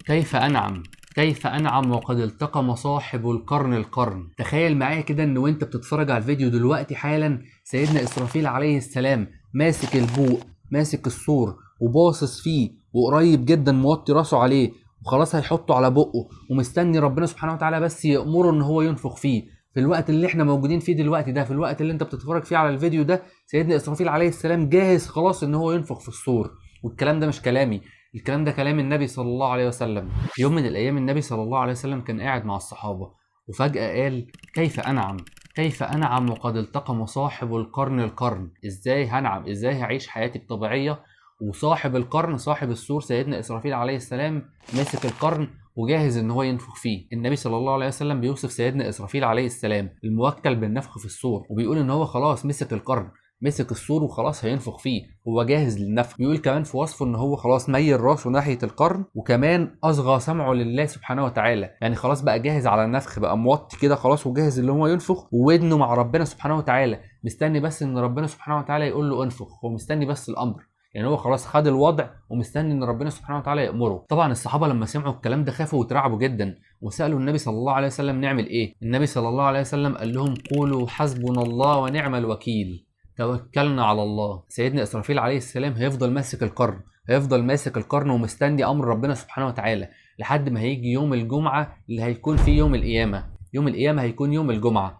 كيف أنعم، كيف أنعم وقد التقم صاحب القرن. تخيل معايا كده إن وأنت بتتفرج على الفيديو دلوقتي حالا سيدنا إسرافيل عليه السلام ماسك البوق، ماسك السور وباصص فيه، وقريب جدا موطي راسه عليه وخلاص هيحطه على بقه، ومستني ربنا سبحانه وتعالى بس يأمره إن هو ينفخ فيه. في الوقت اللي احنا موجودين فيه دلوقتي ده، في الوقت اللي انت بتتفرج فيه على الفيديو ده، سيدنا إسرافيل عليه السلام جاهز خلاص إن هو ينفخ في السور. والكلام ده مش كلامي، الكلام ده كلام النبي صلى الله عليه وسلم. في يوم من الأيام النبي صلى الله عليه وسلم كان قاعد مع الصحابة، وفجأة قال: كيف أنعم، كيف أنعم وقد التقم صاحب القرن. إزاي هنعم، إزاي هعيش حياتي الطبيعية وصاحب القرن، صاحب السور سيدنا إسرافيل عليه السلام ماسك القرن وجاهز ان هو ينفخ فيه. النبي صلى الله عليه وسلم بيوصف سيدنا إسرافيل عليه السلام الموكل بالنفخ في السور، وبيقول ان هو خلاص مسك القرن، مسك السور وخلاص هينفخ فيه، هو جاهز للنفخ. بيقول كمان في وصفه ان هو خلاص ميل راسه ناحيه القرن، وكمان اصغى سمعه لله سبحانه وتعالى، يعني خلاص بقى جاهز على النفخ، بقى موطي كده خلاص وجاهز ان هو ينفخ، وودنه مع ربنا سبحانه وتعالى، مستني بس ان ربنا سبحانه وتعالى يقول له انفخ، هو مستني بس الامر، يعني هو خلاص خد الوضع ومستني ان ربنا سبحانه وتعالى يأمره. طبعا الصحابه لما سمعوا الكلام ده خافوا وترعبوا جدا، وسالوا النبي صلى الله عليه وسلم نعمل ايه. النبي صلى الله عليه وسلم قال لهم: قولوا حسبنا الله ونعم الوكيل، توكلنا على الله. سيدنا إسرافيل عليه السلام هيفضل ماسك القرن، هيفضل ماسك القرن ومستني امر ربنا سبحانه وتعالى لحد ما هيجي يوم الجمعه اللي هيكون فيه يوم القيامه. يوم القيامه هيكون يوم الجمعه.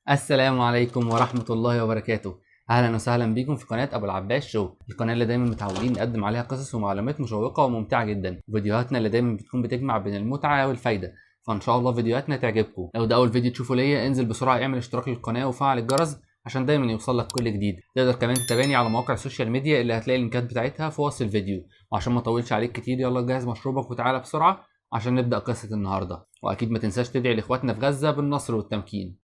السلام عليكم ورحمة الله وبركاته. أهلا وسهلا بكم في قناة أبو العباس شو، القناة اللي دايما متعودين نقدم عليها قصص ومعلومات مشوقة وممتعة جدا، فيديوهاتنا اللي دايما بتكون بتجمع بين المتعة والفايدة، فإن شاء الله فيديوهاتنا تعجبكم. لو ده أول فيديو تشوفه ليا انزل بسرعة اعمل اشتراك للقناة وفعل الجرس عشان دايما يوصلك كل جديد. تقدر كمان تتابعني على مواقع السوشيال ميديا اللي هتلاقي اللينكات بتاعتها في وصف الفيديو. وعشان ما اطولش عليك كتير، يلا جهز مشروبك وتعالى بسرعة عشان نبدأ قصة النهاردة. وأكيد ما تنساش تدعي لإخواتنا في غزة بالنصر والتمكين.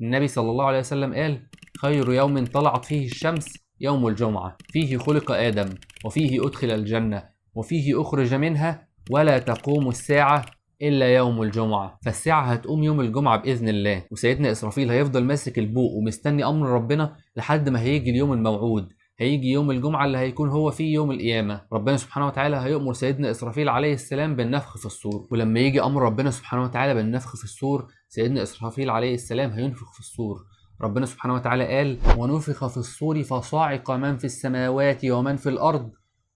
النبي صلى الله عليه وسلم قال: خير يوم طلعت فيه الشمس يوم الجمعة، فيه خلق آدم، وفيه أدخل الجنة، وفيه أخرج منها، ولا تقوم الساعة إلا يوم الجمعة. فالساعة هتقوم يوم الجمعة بإذن الله، وسيدنا إسرافيل هيفضل ماسك البوق ومستني أمر ربنا لحد ما هيجي اليوم الموعود، هيجي يوم الجمعة اللي هيكون هو فيه يوم القيامة. ربنا سبحانه وتعالى هيأمر سيدنا إسرافيل عليه السلام بالنفخ في الصور، ولما يجي أمر ربنا سبحانه وتعالى بالنفخ في الصور، سيدنا إسرافيل عليه السلام هينفخ في الصور. ربنا سبحانه وتعالى قال: ونفخ في الصور فصعق من في السماوات ومن في الأرض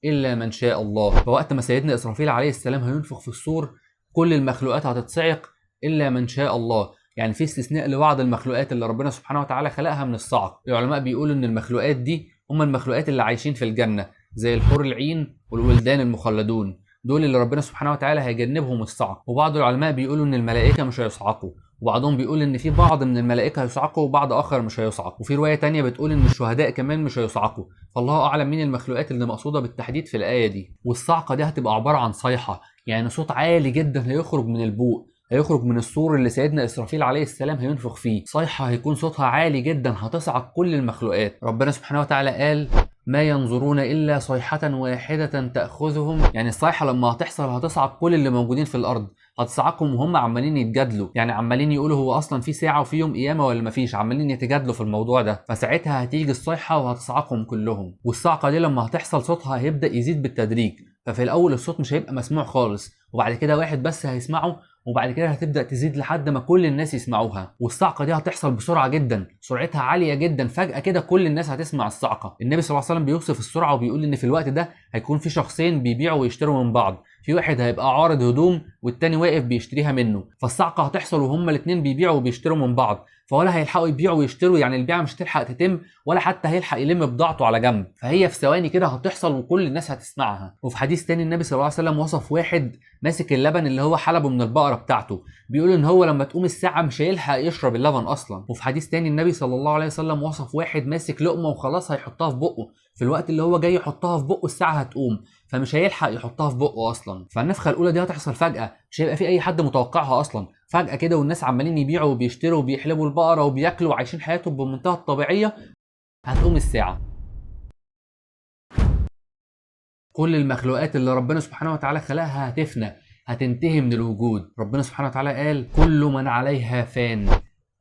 إلا من شاء الله. فوقت ما سيدنا إسرافيل عليه السلام هينفخ في الصور، كل المخلوقات هتتصعق إلا من شاء الله، يعني في استثناء لبعض المخلوقات اللي ربنا سبحانه وتعالى خلقها من الصعق. العلماء بيقولوا إن المخلوقات دي هم المخلوقات اللي عايشين في الجنة، زي الحور العين والولدان المخلدون، دول اللي ربنا سبحانه وتعالى هيجنبهم الصعق. وبعض العلماء بيقولوا ان الملائكة مش هيصعقوا، وبعضهم بيقول ان في بعض من الملائكة هيصعقوا وبعض اخر مش هيصعق، وفي رواية تانية بتقول ان الشهداء كمان مش هيصعقوا. فالله اعلم مين المخلوقات اللي مقصودة بالتحديد في الآية دي. والصعقة دي هتبقى عبارة عن صيحة، يعني صوت عالي جدا هيخرج من البوق، هيخرج من السور اللي سيدنا إسرافيل عليه السلام هينفخ فيه. صيحة هيكون صوتها عالي جدا هتصعق كل المخلوقات. ربنا سبحانه وتعالى قال: ما ينظرون إلا صيحة واحدة تأخذهم، يعني الصيحة لما هتحصل هتصعق كل اللي موجودين في الأرض، هتصعقهم وهم عمالين يتجادلوا، يعني عمالين يقولوا هو أصلا في ساعة وفي يوم قيامة ولا مفيش، عمالين يتجادلوا في الموضوع ده. فساعتها هتيجي الصيحة وهتصعقهم كلهم. والصعقة دي لما هتحصل صوتها هيبدأ يزيد بالتدريج، ففي الأول الصوت مش هيبقى مسموع خالص، وبعد كده واحد بس هيسمعه، وبعد كده هتبدأ تزيد لحد ما كل الناس يسمعوها. والصعقة دي هتحصل بسرعة جدا، سرعتها عالية جدا، فجأة كده كل الناس هتسمع الصعقة. النبي صلى الله عليه وسلم بيوصف السرعة وبيقول ان في الوقت ده هيكون في شخصين بيبيعوا ويشتروا من بعض، في واحد هيبقى عارض هدوم والتاني واقف بيشتريها منه، فالصعقة هتحصل وهما الاتنين بيبيعوا وبيشتروا من بعض، فولا هيلحقوا يبيعوا ويشتروا، يعني البيعة مش هتلحق تتم، ولا حتى هيلحق يلم بضاعته على جنب، فهي في ثواني كده هتحصل وكل الناس هتسمعها. وفي حديث تاني النبي صلى الله عليه وسلم وصف واحد ماسك اللبن اللي هو حلبه من البقرة بتاعته، بيقول ان هو لما تقوم الساعة مش هيلحق يشرب اللبن اصلا. وفي حديث تاني النبي صلى الله عليه وسلم وصف واحد ماسك لقمة وخلاص هيحطها في بقه، في الوقت اللي هو جاي يحطها في بقه الساعة هتقوم، فمش هيلحق يحطها في بقه اصلا. فالنفخة الاولى دي هتحصل فجأة، مش هيبقى في اي حد متوقعها اصلا، فجأة كده والناس عمالين يبيعوا وبيشتروا وبيحلبوا البقرة وبياكلوا وعايشين حياتهم بمنتهى الطبيعية، هتقوم الساعة. كل المخلوقات اللي ربنا سبحانه وتعالى خلقها هتفنى، هتنتهي من الوجود. ربنا سبحانه وتعالى قال: كل من عليها فان،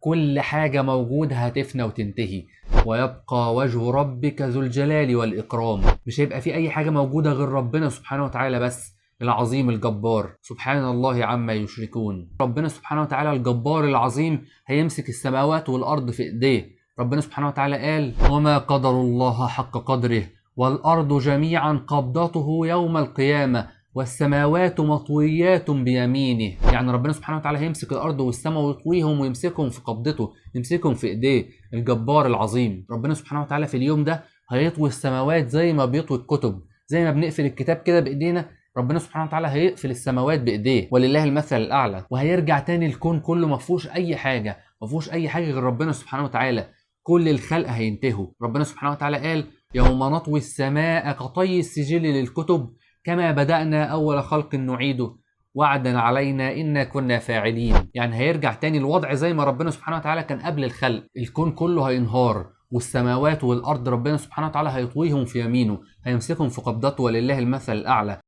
كل حاجة موجودة هتفنى وتنتهي، ويبقى وجه ربك ذو الجلال والإكرام. مش هيبقى في أي حاجة موجودة غير ربنا سبحانه وتعالى بس، العظيم الجبار، سبحان الله عما يشركون. ربنا سبحانه وتعالى الجبار العظيم هيمسك السماوات والأرض في إيديه. ربنا سبحانه وتعالى قال: وما قدر الله حق قدره والأرض جميعا قبضته يوم القيامة والسماوات مطويات بيمينه. يعني ربنا سبحانه وتعالى هيمسك الأرض والسماء ويطويهم ويمسكهم في قبضته، يمسكهم في إيديه، الجبار العظيم. ربنا سبحانه وتعالى في اليوم ده هيطوي السماوات زي ما بيطوي الكتب، زي ما بنقفل الكتاب كده بإيدينا، ربنا سبحانه وتعالى هيقفل السماوات بإيديه، ولله المثل الأعلى. وهيرجع تاني الكون كله ما فيهوش أي حاجة، ما فيهوش أي حاجة غير ربنا سبحانه وتعالى. كل الخلق هينتهوا. ربنا سبحانه وتعالى قال: يوم نطوي السماء كطي السجل للكتب كما بدأنا أول خلق نعيده وعدا علينا إنا كنا فاعلين. يعني هيرجع تاني الوضع زي ما ربنا سبحانه وتعالى كان قبل الخلق. الكون كله هينهار، والسماوات والأرض ربنا سبحانه وتعالى هيطويهم في يمينه، هيمسكهم في قبضته، ولله المثل الأعلى.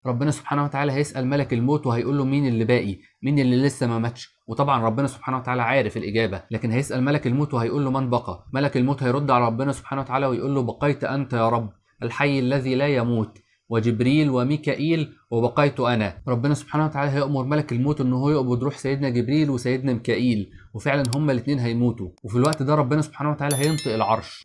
ربنا سبحانه وتعالى هيسأل ملك الموت وهيقول له: مين اللي باقي؟ مين اللي لسه ما ماتش؟ وطبعا ربنا سبحانه وتعالى عارف الإجابة، لكن هيسأل ملك الموت وهيقول له: من بقى؟ ملك الموت هيرد على ربنا سبحانه وتعالى ويقول له: بقيت أنت يا رب الحي الذي لا يموت، وجبريل وميكائيل وبقيت أنا. ربنا سبحانه وتعالى هيأمر ملك الموت إن هو يقبض روح سيدنا جبريل وسيدنا ميكائيل، وفعلا هما الاثنين هيموتوا. وفي الوقت ده ربنا سبحانه وتعالى هينطق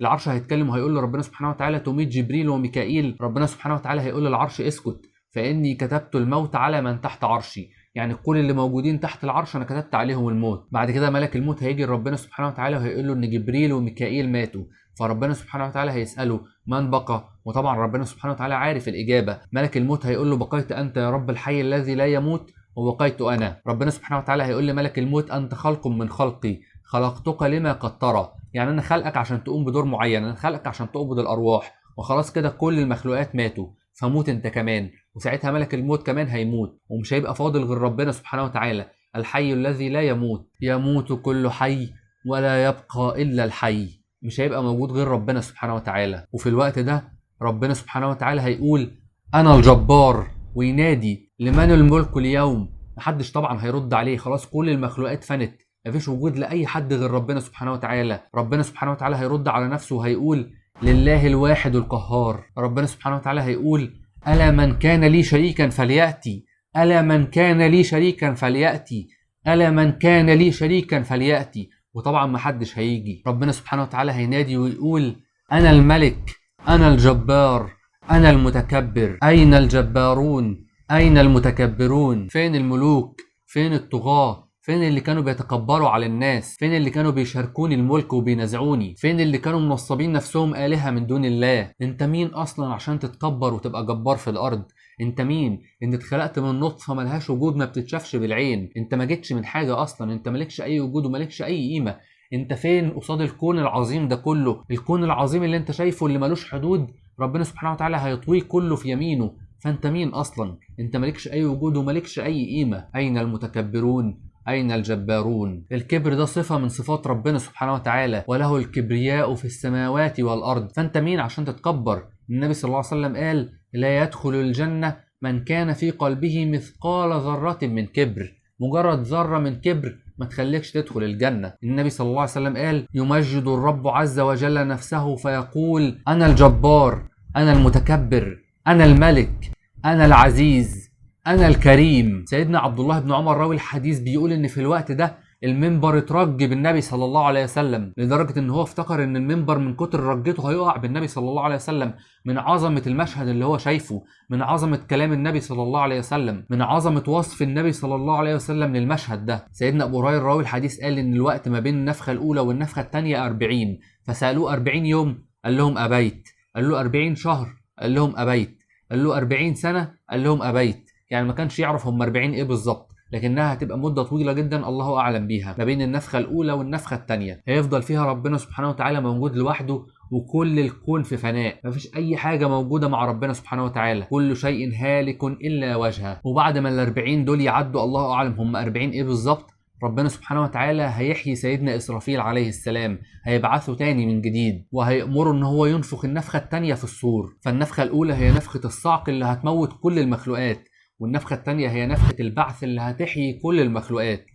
العرش هيتكلم وهيقول لربنا سبحانه وتعالى: تميت جبريل وميكائيل. ربنا سبحانه وتعالى هيقول للعرش: اسكت، فإني كتبت الموت على من تحت عرشي. يعني كل اللي موجودين تحت العرش أنا كتبت عليهم الموت. بعد كده ملك الموت هيجي لربنا سبحانه وتعالى وهيقول له إن جبريل وميكائيل ماتوا، فربنا سبحانه وتعالى هيسأله: من بقى؟ وطبعا ربنا سبحانه وتعالى عارف الإجابة. ملك الموت هيقول له: بقيت أنت يا رب الحي الذي لا يموت، وبقيت أنا. ربنا سبحانه وتعالى هيقول لملك الموت: أنت خلق من خلقي، خلقتك لما قد ترى. يعني أنا خلقك عشان تقوم بدور معين، أنا خلقك عشان تقبض الأرواح، وخلاص كده كل المخلوقات ماتوا، فموت انت كمان. وساعتها ملك الموت كمان هيموت، ومش هيبقى فاضل غير ربنا سبحانه وتعالى الحي الذي لا يموت. يموت كل حي ولا يبقى إلا الحي. مش هيبقى موجود غير ربنا سبحانه وتعالى. وفي الوقت ده ربنا سبحانه وتعالى هيقول: أنا الجبار، وينادي: لمن الملك اليوم؟ محدش طبعا هيرد عليه، خلاص كل المخلوقات فنت، مفيش وجود لأي حد غير ربنا سبحانه وتعالى. ربنا سبحانه وتعالى هيرد على نفسه وهيقول: لله الواحد القهار. ربنا سبحانه وتعالى هيقول: ألا من كان لي شريكا فليأتي، ألا من كان لي شريكا فليأتي، ألا من كان لي شريكا فليأتي. وطبعا محدش هيجي. ربنا سبحانه وتعالى هينادي ويقول: أنا الملك، أنا الجبار، أنا المتكبر، أين الجبارون؟ أين المتكبرون؟ فين الملوك؟ فين الطغاة؟ فين اللي كانوا بيتكبروا على الناس؟ فين اللي كانوا بيشاركوني الملك وبينازعوني؟ فين اللي كانوا منصبين نفسهم آلهة من دون الله؟ انت مين اصلا عشان تتكبر وتبقى جبار في الارض؟ انت مين؟ انت اتخلقت من نطفة ملهاش وجود، ما بتتشافش بالعين، انت ما جيتش من حاجة اصلا، انت مالكش اي وجود ومالكش اي قيمة. انت فين قصاد الكون العظيم ده كله؟ الكون العظيم اللي انت شايفه اللي ملوش حدود، ربنا سبحانه وتعالى هيطويه كله في يمينه. فانت مين اصلا؟ انت مالكش اي وجود ومالكش اي قيمة. اين المتكبرون؟ أين الجبارون؟ الكبر ده صفة من صفات ربنا سبحانه وتعالى، وله الكبرياء في السماوات والأرض. فأنت مين عشان تتكبر؟ النبي صلى الله عليه وسلم قال: لا يدخل الجنة من كان في قلبه مثقال ذرة من كبر. مجرد ذرة من كبر ما تخليكش تدخل الجنة. النبي صلى الله عليه وسلم قال: يمجد الرب عز وجل نفسه فيقول: أنا الجبار، أنا المتكبر، أنا الملك، أنا العزيز، أنا الكريم. سيدنا عبد الله بن عمر راوي الحديث بيقول إن في الوقت ده المنبر اترج بالنبي صلى الله عليه وسلم، لدرجة إن هو افتكر إن المنبر من كتر رجته هيقع بالنبي صلى الله عليه وسلم، من عظمة المشهد اللي هو شايفه، من عظمة كلام النبي صلى الله عليه وسلم، من عظمة وصف النبي صلى الله عليه وسلم للمشهد ده. سيدنا أبو هريرة راوي الحديث قال إن الوقت ما بين النفخة الأولى والنفخة الثانية 40، فسألوه 40 يوم قال لهم أبيت، قال له 40 شهر قال لهم أبيت، قال له 40 سنة قال لهم أبيت. يعني ما كانش يعرف هم 40 ايه بالظبط، لكنها هتبقى مدة طويلة جدا الله أعلم بيها، ما بين النفخة الأولى والنفخة الثانية هيفضل فيها ربنا سبحانه وتعالى موجود لوحده، وكل الكون في فناء، مفيش أي حاجة موجودة مع ربنا سبحانه وتعالى، كل شيء هالك إلا وجهه. وبعد ما ال40 دول يعدوا الله أعلم هم 40 ايه بالظبط، ربنا سبحانه وتعالى هيحيي سيدنا إسرافيل عليه السلام، هيبعثه تاني من جديد، وهيأمره ان هو ينفخ النفخة التانية في الصور. فالنفخة الأولى هي نفخة الصعق اللي هتموت كل المخلوقات، والنفخة التانية هي نفخة البعث اللي هتحيي كل المخلوقات.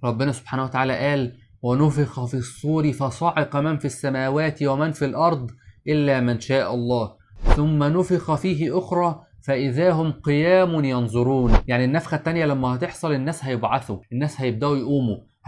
ربنا سبحانه وتعالى قال: ونفخ في الصور فصعق من في السماوات ومن في الأرض إلا من شاء الله ثم نفخ فيه أخرى فإذا هم قيام ينظرون. يعني النفخة التانية لما هتحصل الناس هيبعثوا، الناس هيبدأوا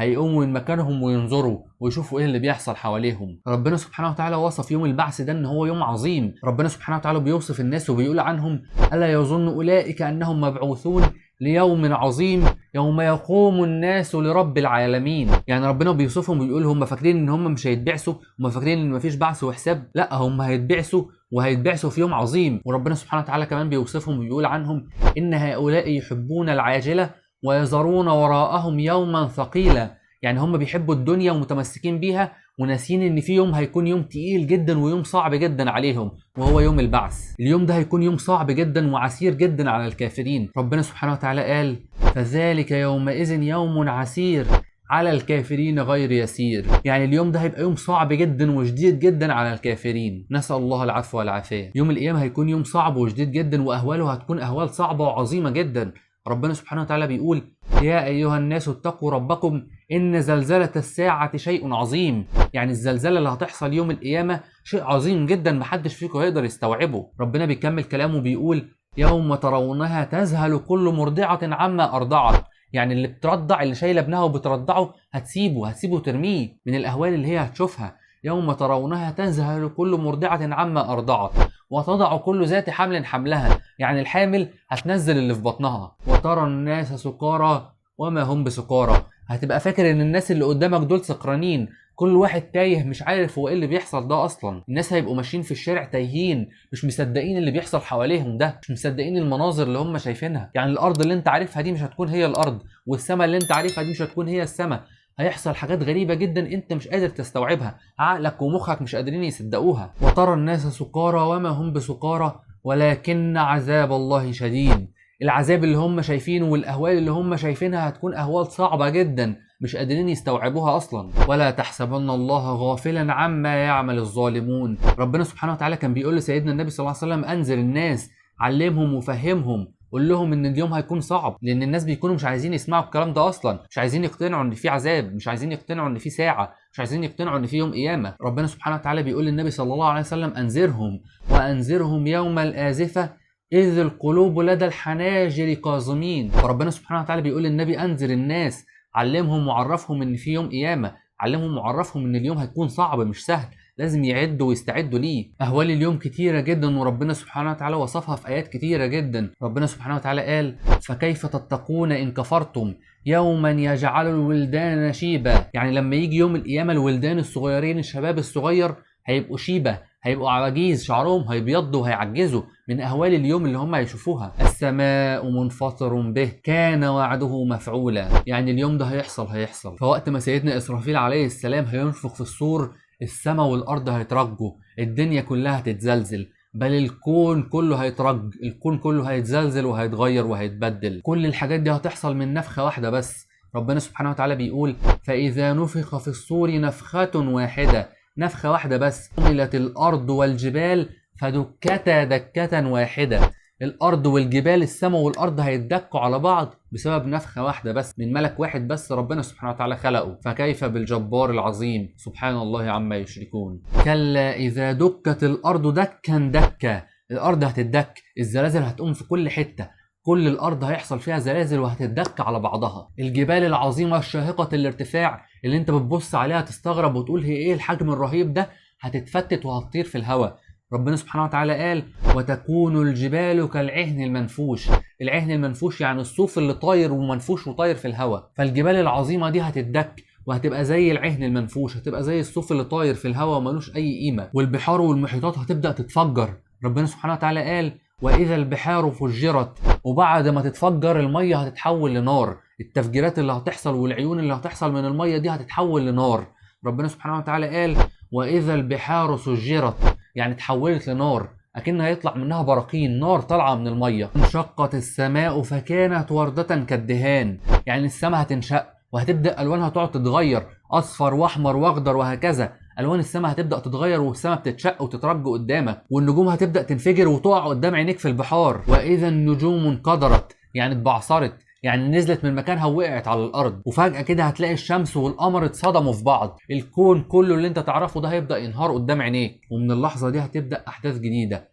هيقوموا من مكانهم وينظروا ويشوفوا ايه اللي بيحصل حواليهم. ربنا سبحانه وتعالى وصف يوم البعث ده ان هو يوم عظيم. ربنا سبحانه وتعالى بيوصف الناس وبيقول عنهم: ألا يظن أولئك أنهم مبعوثون ليوم عظيم يوم يقوم الناس لرب العالمين. يعني ربنا بيوصفهم وبيقول هم فاكرين ان هم مش هيتبعثوا، هم فاكرين ان مفيش بعث وحساب. لا، هم هيتبعثوا وهيتبعثوا في يوم عظيم. وربنا سبحانه وتعالى كمان بيوصفهم وبيقول عنهم: إن هؤلاء يحبون العاجلة ويذرون وراءهم يوما ثقيلا. يعني هم بيحبوا الدنيا ومتمسكين بيها وناسين ان في يوم هيكون يوم تقيل جدا ويوم صعب جدا عليهم، وهو يوم البعث. اليوم ده هيكون يوم صعب جدا وعسير جدا على الكافرين. ربنا سبحانه وتعالى قال: فذلك يومئذ يوم عسير على الكافرين غير يسير. يعني اليوم ده هيبقى يوم صعب جدا وشديد جدا على الكافرين، نسأل الله العفو والعافية. يوم القيامة هيكون يوم صعب وشديد جدا وأهواله هتكون أهوال صعبة وعظيمة جدا. ربنا سبحانه وتعالى بيقول: يا أيها الناس اتقوا ربكم إن زلزلة الساعة شيء عظيم. يعني الزلزلة اللي هتحصل يوم القيامة شيء عظيم جدا محدش فيكم هيقدر يستوعبه. ربنا بيكمل كلامه بيقول: يوم ترونها تذهل كل مرضعة عما أرضعت. يعني اللي بترضع، اللي شايله ابنها وبترضعه، هتسيبه ترميه من الأهوال اللي هي هتشوفها. يوم ترونها تذهل كل مرضعة عما أرضعت وتضع كل ذات حمل حملها. يعني الحامل هتنزل اللي في بطنها. وترى الناس سكارى وما هم بسكارى. هتبقى فاكر ان الناس اللي قدامك دول سكرانين، كل واحد تايه مش عارف هو ايه اللي بيحصل ده اصلا. الناس هيبقوا ماشيين في الشارع تايهين، مش مصدقين اللي بيحصل حواليهم ده، مش مصدقين المناظر اللي هم شايفينها. يعني الارض اللي انت عارفها دي مش هتكون هي الارض، والسماء اللي انت عارفها دي مش هتكون هي السماء. هيحصل حاجات غريبة جدا انت مش قادر تستوعبها، عقلك ومخك مش قادرين يصدقوها. وترى الناس سكارى وما هم بسكارى ولكن عذاب الله شديد. العذاب اللي هم شايفينه والاهوال اللي هم شايفينها هتكون اهوال صعبة جدا مش قادرين يستوعبوها اصلا. ولا تحسبن الله غافلا عما يعمل الظالمون. ربنا سبحانه وتعالى كان بيقول لسيدنا النبي صلى الله عليه وسلم: انذر الناس، علمهم وفهمهم، قول لهم ان اليوم هيكون صعب. لان الناس بيكونوا مش عايزين يسمعوا الكلام ده اصلا، مش عايزين يقتنعوا ان في عذاب، مش عايزين يقتنعوا ان في ساعة، مش عايزين يقتنعوا ان في يوم قيامة. ربنا سبحانه وتعالى بيقول للنبي صلى الله عليه وسلم: انذرهم وانذرهم يوم الآزفة إذ القلوب لدى الحناجر كاظمين. فربنا سبحانه وتعالى بيقول للنبي: انذر الناس، علمهم وعرفهم ان في يوم قيامة، علمهم وعرفهم ان اليوم هيكون صعب مش سهل، لازم يعدوا ويستعدوا ليه. اهوال اليوم كتيرة جدا وربنا سبحانه وتعالى وصفها في ايات كتيرة جدا. ربنا سبحانه وتعالى قال: فكيف تتقون ان كفرتم يوما يجعل الولدان شيبا. يعني لما يجي يوم القيامة الولدان الصغيرين، الشباب الصغير هيبقوا شيبة، هيبقوا عواجيز، شعرهم هيبيضوا وهيعجزوا من اهوال اليوم اللي هم هيشوفوها. السماء منفطر به كان وعده مفعولا. يعني اليوم ده هيحصل. فوقت ما سيدنا اسرافيل عليه السلام هينفخ في الصور، السماء والارض هيترجوا، الدنيا كلها هتتزلزل، بل الكون كله هيترج، الكون كله هيتزلزل وهيتغير وهيتبدل. كل الحاجات دي هتحصل من نفخة واحدة بس. ربنا سبحانه وتعالى بيقول: فإذا نفخ في الصور نفخة واحدة، نفخة واحدة بس، حملت الأرض والجبال فدكتا دكة واحدة. الأرض والجبال، السماء والأرض هيتدكوا على بعض بسبب نفخة واحدة بس من ملك واحد بس ربنا سبحانه وتعالى خلقه. فكيف بالجبار العظيم سبحان الله عما يشركون. كلا إذا دكت الأرض دكا دكا. الأرض هتدك، الزلازل هتقوم في كل حتة، كل الأرض هيحصل فيها زلازل وهتدك على بعضها. الجبال العظيمة الشاهقة الارتفاع اللي انت بتبص عليها تستغرب وتقول هي ايه الحجم الرهيب ده، هتتفتت وهتطير في الهواء. ربنا سبحانه وتعالى قال: وتكون الجبال كالعهن المنفوش. العهن المنفوش يعني الصوف اللي طاير ومنفوش وطاير في الهواء. فالجبال العظيمة دي هتدك وهتبقى زي العهن المنفوش، هتبقى زي الصوف اللي طاير في الهواء وملوش أي قيمة. والبحار والمحيطات هتبدأ تتفجر. ربنا سبحانه وتعالى قال: وإذا البحار فجرت. وبعد ما تتفجر المية هتتحول لنار، التفجيرات اللي هتحصل والعيون اللي هتحصل من المية دي هتتحول لنار. ربنا سبحانه وتعالى قال: وإذا البحار سجرت، يعني اتحولت لنار، أكن هيطلع منها براكين نار طالعة من المية. انشقت السماء فكانت وردة كالدهان. يعني السماء هتنشق وهتبدأ ألوانها تقعد تتغير، أصفر وأحمر وأخضر وهكذا، الوان السماء هتبدا تتغير، والسماء بتتشق وتترج قدامك، والنجوم هتبدا تنفجر وتقع قدام عينيك في البحار. واذا النجوم انكدرت، يعني اتبعثرت، يعني نزلت من مكانها ووقعت على الارض. وفجاه كده هتلاقي الشمس والقمر اتصدموا في بعض، الكون كله اللي انت تعرفه ده هيبدا ينهار قدام عينيك. ومن اللحظه دي هتبدا احداث جديده،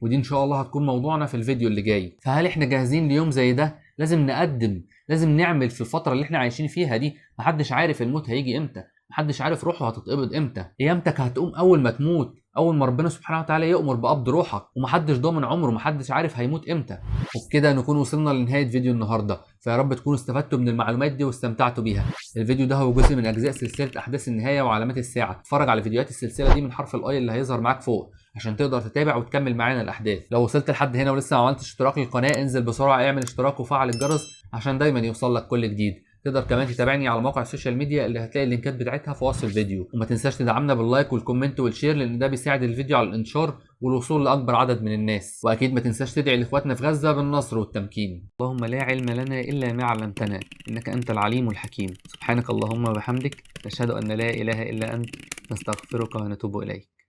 ودي ان شاء الله هتكون موضوعنا في الفيديو اللي جاي. فهل احنا جاهزين ليوم زي ده؟ لازم نقدم، لازم نعمل في الفتره اللي احنا عايشين فيها دي. محدش عارف الموت هيجي امتى، محدش عارف روحه هتتقبض امتى، قيامتك هتقوم اول ما تموت، اول ما ربنا سبحانه وتعالى يؤمر بقبض روحك، ومحدش ضامن عمره، محدش عارف هيموت امتى. وبكده نكون وصلنا لنهايه فيديو النهارده. فيا رب تكونوا استفدتوا من المعلومات دي واستمتعتوا بيها. الفيديو ده هو جزء من اجزاء سلسله احداث النهايه وعلامات الساعه. اتفرج على فيديوهات السلسله دي من حرف الاي اللي هيظهر معاك فوق عشان تقدر تتابع وتكمل معانا الاحداث. لو وصلت لحد هنا ولسه ما عملتش اشتراك للقناه، انزل بسرعه اعمل اشتراك وفعل الجرس عشان دايما يوصل لك كل جديد. تقدر كمان تتابعني على مواقع السوشيال ميديا اللي هتلاقي اللينكات بتاعتها في وصف الفيديو. وما تنساش تدعمنا باللايك والكومنت والشير، لان ده بيساعد الفيديو على الانتشار والوصول لاكبر عدد من الناس. واكيد ما تنساش تدعي لاخواتنا في غزه بالنصر والتمكين. اللهم لا علم لنا الا ما علمتنا انك انت العليم الحكيم. سبحانك اللهم وبحمدك، نشهد ان لا اله الا انت، نستغفرك ونتوب اليك.